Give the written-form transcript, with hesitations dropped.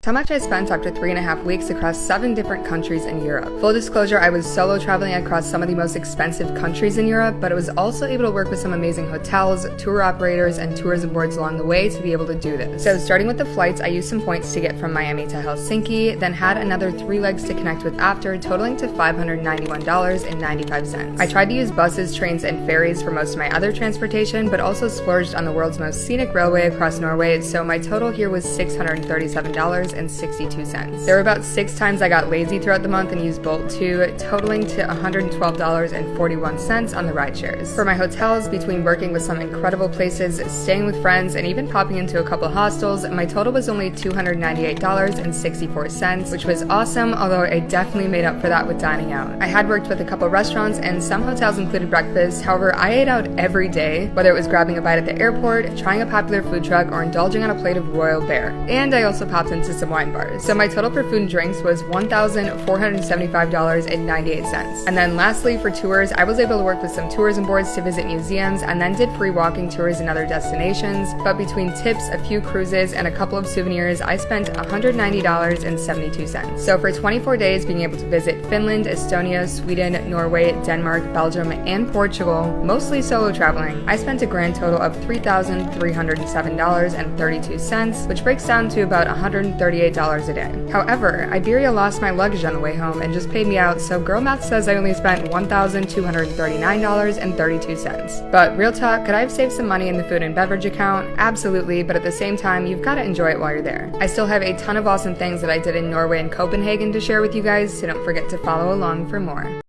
How much I spent after 3.5 weeks across 7 different countries in Europe. Full disclosure, I was solo traveling across some of the most expensive countries in Europe, but I was also able to work with some amazing hotels, tour operators, and tourism boards along the way to be able to do this. So starting with the flights, I used some points to get from Miami to Helsinki, then had another 3 legs to connect with after, totaling to $591.95. I tried to use buses, trains, and ferries for most of my other transportation, but also splurged on the world's most scenic railway across Norway, so my total here was $637.62. There were about 6 times I got lazy throughout the month and used Bolt too, totaling to $112.41 on the ride shares. For my hotels, between working with some incredible places, staying with friends, and even popping into a couple hostels, my total was only $298.64, which was awesome, although I definitely made up for that with dining out. I had worked with a couple restaurants and some hotels included breakfast, however I ate out every day, whether it was grabbing a bite at the airport, trying a popular food truck, or indulging on a plate of Royal Bear. And I also popped into some wine bars. So my total for food and drinks was $1,475.98. And then lastly, for tours, I was able to work with some tourism boards to visit museums and then did free walking tours in other destinations. But between tips, a few cruises, and a couple of souvenirs, I spent $190.72. So for 24 days, being able to visit Finland, Estonia, Sweden, Norway, Denmark, Belgium, and Portugal, mostly solo traveling, I spent a grand total of $3,307.32, which breaks down to about $138 a day. However, Iberia lost my luggage on the way home and just paid me out, so girl math says I only spent $1,239.32. But real talk, could I have saved some money in the food and beverage account? Absolutely, but at the same time, you've got to enjoy it while you're there. I still have a ton of awesome things that I did in Norway and Copenhagen to share with you guys, so don't forget to follow along for more.